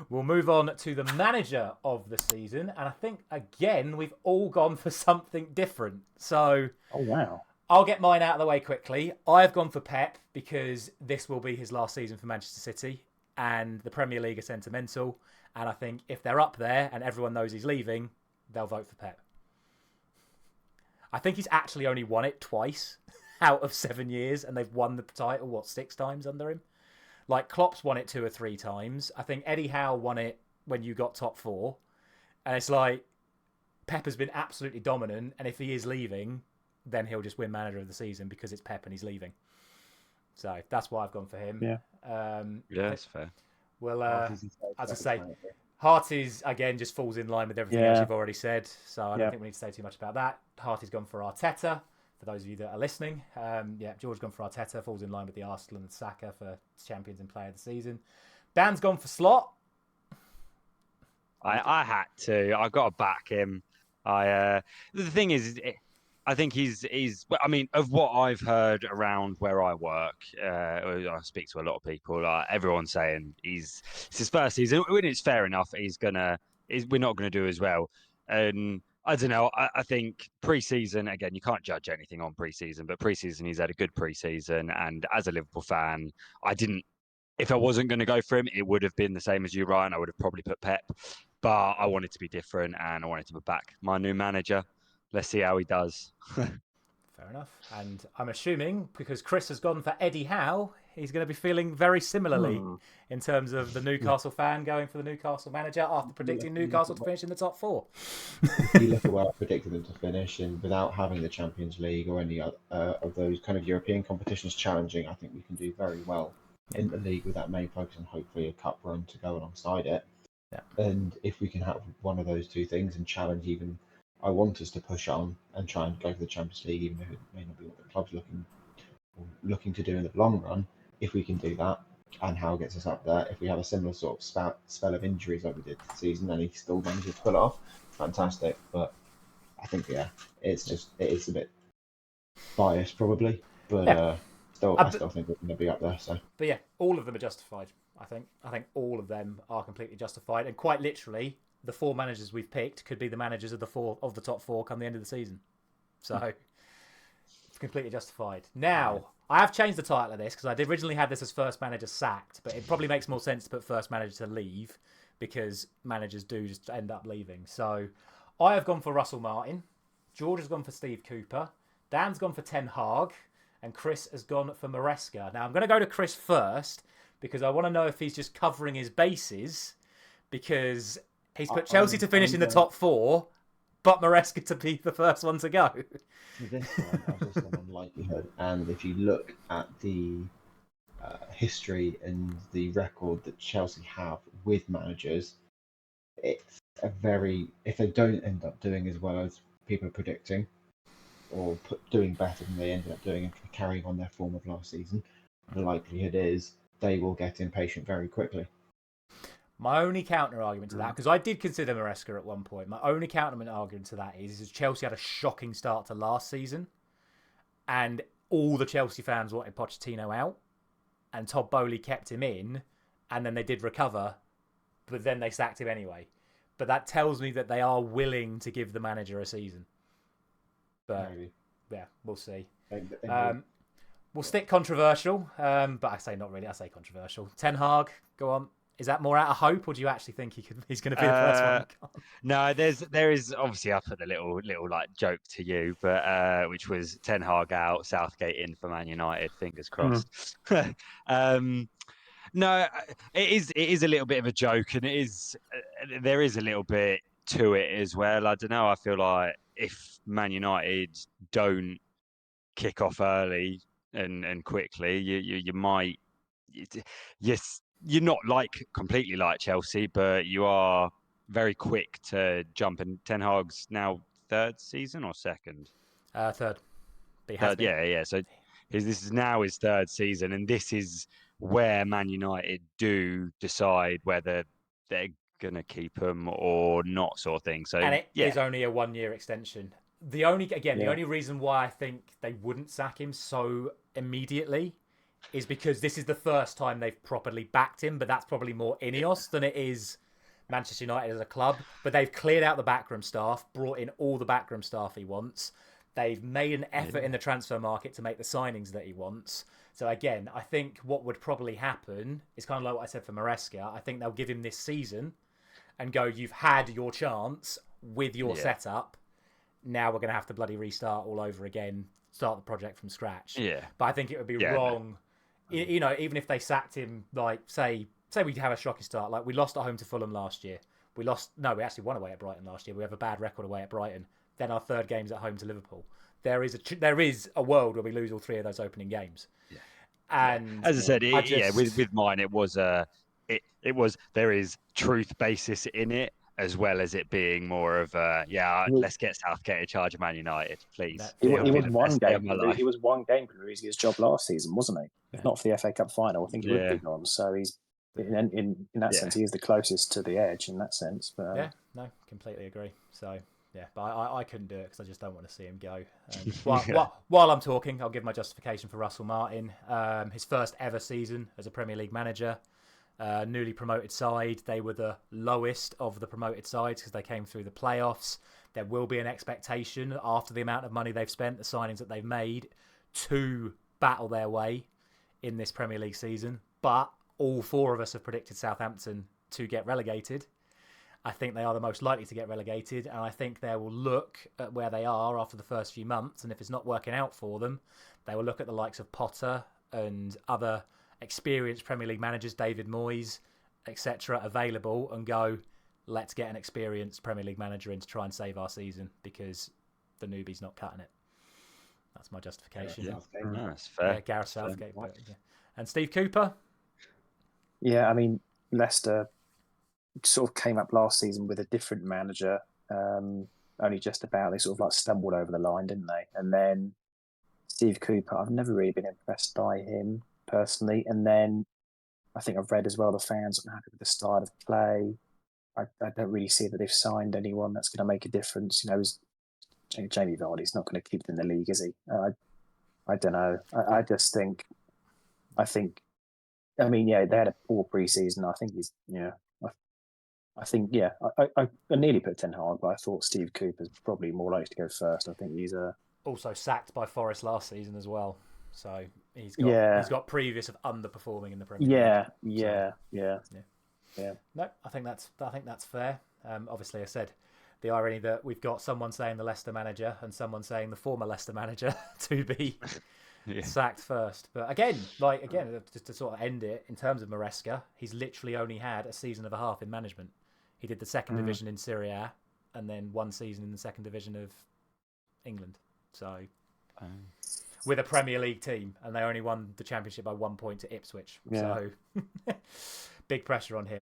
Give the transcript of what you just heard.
We'll move on to the manager of the season. And I think, again, we've all gone for something different. So Oh, wow. I'll get mine out of the way quickly. I've gone for Pep because this will be his last season for Manchester City. And the Premier League are sentimental. And I think if they're up there and everyone knows he's leaving, they'll vote for Pep. I think he's actually only won it twice out of 7 years. And they've won the title, 6 times under him? Like, Klopp's won it 2 or 3 times. I think Eddie Howe won it when you got top 4. And it's like, Pep has been absolutely dominant. And if he is leaving, then he'll just win manager of the season because it's Pep and he's leaving. So that's why I've gone for him. Yeah. Yeah, that's fair. Well, as I say, Harty's, again, just falls in line with everything else you've already said. So I don't think we need to say too much about that. Harty's gone for Arteta. For those of you that are listening, George's gone for Arteta, falls in line with the Arsenal and Saka for champions and player of the season. Dan's gone for Slot. I had to. I got to back him. The thing is, I think he's. I mean, of what I've heard around where I work, I speak to a lot of people. Everyone's saying it's his first season. When it's fair enough, we're not going to do as well. And I don't know. I think pre-season, again, you can't judge anything on pre-season, but pre-season, he's had a good pre-season. And as a Liverpool fan, if I wasn't going to go for him, it would have been the same as you, Ryan. I would have probably put Pep. But I wanted to be different and I wanted to back my new manager. Let's see how he does. Fair enough. And I'm assuming, because Chris has gone for Eddie Howe, he's going to be feeling very similarly in terms of the Newcastle fan going for the Newcastle manager after predicting Newcastle to finish in the top 4. You look at where I predicted them to finish, and without having the Champions League or any of those kind of European competitions challenging, I think we can do very well in the league with that main focus and hopefully a cup run to go alongside it. Yeah. And if we can have one of those two things and challenge even, I want us to push on and try and go for the Champions League, even if it may not be what the club's looking to do in the long run. If we can do that, and how it gets us up there, if we have a similar sort of spell of injuries like we did this season, and he still manages to pull it off, fantastic. But I think it is a bit biased probably, but I still think we're going to be up there. So, but yeah, all of them are justified. I think all of them are completely justified, and quite literally, the 4 managers we've picked could be the managers of the top 4 come the end of the season. So it's completely justified. Now, I have changed the title of this because I originally had this as first manager sacked, but it probably makes more sense to put first manager to leave because managers do just end up leaving. So I have gone for Russell Martin. George has gone for Steve Cooper. Dan's gone for Ten Hag. And Chris has gone for Maresca. Now, I'm going to go to Chris first because I want to know if he's just covering his bases because he's put Chelsea to finish in the top 4, but Maresca to be the first one to go. This one, I was just on likelihood. And if you look at the history and the record that Chelsea have with managers, it's if they don't end up doing as well as people are predicting, or doing better than they ended up doing and carrying on their form of last season, the likelihood is they will get impatient very quickly. My only counter argument to that, because I did consider Maresca at one point, my only counter argument to that is Chelsea had a shocking start to last season, and all the Chelsea fans wanted Pochettino out, and Todd Boehly kept him in, and then they did recover, but then they sacked him anyway. But that tells me that they are willing to give the manager a season. But Maybe. Yeah, we'll see. We'll Yeah. stick controversial, but I say not really. I say controversial. Ten Hag, go on. Is that more out of hope, or do you actually think he's going to be the first one? No, there is obviously I put a little like joke to you, but which was Ten Hag out, Southgate in for Man United. Fingers crossed. No, it is a little bit of a joke, and there is a little bit to it as well. I don't know. I feel like if Man United don't kick off early and quickly, you might. Yes, you're not completely like Chelsea, but you are very quick to jump. And Ten Hag's now 3rd season or 2nd? 3rd. Third, yeah. So this is now his 3rd season, and this is where Man United do decide whether they're going to keep him or not, sort of thing. So, and it is only a 1-year extension. The only reason why I think they wouldn't sack him so immediately is because this is the first time they've properly backed him, but that's probably more Ineos than it is Manchester United as a club. But they've cleared out the backroom staff, brought in all the backroom staff he wants. They've made an effort in the transfer market to make the signings that he wants. So again, I think what would probably happen is kind of like what I said for Maresca. I think they'll give him this season and go, you've had your chance with your setup. Now we're going to have to bloody restart all over again, start the project from scratch. Yeah. But I think it would be wrong, you know, even if they sacked him, like, say we have a shocking start. Like, we lost at home to Fulham last year. We actually won away at Brighton last year. We have a bad record away at Brighton. Then our third game's at home to Liverpool. There is a world where we lose all three of those opening games. Yeah. And as I said, with mine, it was there is truth basis in it, as well as it being more of let's get Southgate in charge of Man United, please. He was one game. He was one game from losing his job last season, wasn't he? If not for the FA Cup final, I think he would be gone. So he's in that sense, he is the closest to the edge in that sense. But completely agree. So. Yeah, but I couldn't do it because I just don't want to see him go. While I'm talking, I'll give my justification for Russell Martin. His first ever season as a Premier League manager. Newly promoted side. They were the lowest of the promoted sides because they came through the playoffs. There will be an expectation after the amount of money they've spent, the signings that they've made, to battle their way in this Premier League season. But all four of us have predicted Southampton to get relegated. I think they are the most likely to get relegated, and I think they will look at where they are after the first few months, and if it's not working out for them, they will look at the likes of Potter and other experienced Premier League managers, David Moyes, etc., available, and go, let's get an experienced Premier League manager in to try and save our season, because the newbie's not cutting it. That's my justification. That's fair. Gareth Southgate. And Steve Cooper? Yeah, I mean, Leicester sort of came up last season with a different manager, only just about. They sort of like stumbled over the line, didn't they? And then Steve Cooper, I've never really been impressed by him personally. And then I think I've read as well the fans aren't happy with the style of play. I don't really see that they've signed anyone that's going to make a difference. You know, Jamie Vardy's not going to keep them in the league, is he? I don't know. I just think. I mean, they had a poor pre-season. I think he's I nearly put Ten Hag, but I thought Steve Cooper's probably more likely to go first. I think he's also sacked by Forest last season as well, so he's got previous of underperforming in the Premier League. Yeah. No, I think that's fair. Obviously, I said the irony that we've got someone saying the Leicester manager and someone saying the former Leicester manager to be sacked first. But again, just to sort of end it in terms of Maresca, he's literally only had a season and a half in management. He did the second division in Serie A and then one season in the second division of England. So with a Premier League team, and they only won the championship by 1 point to Ipswich. So big pressure on him.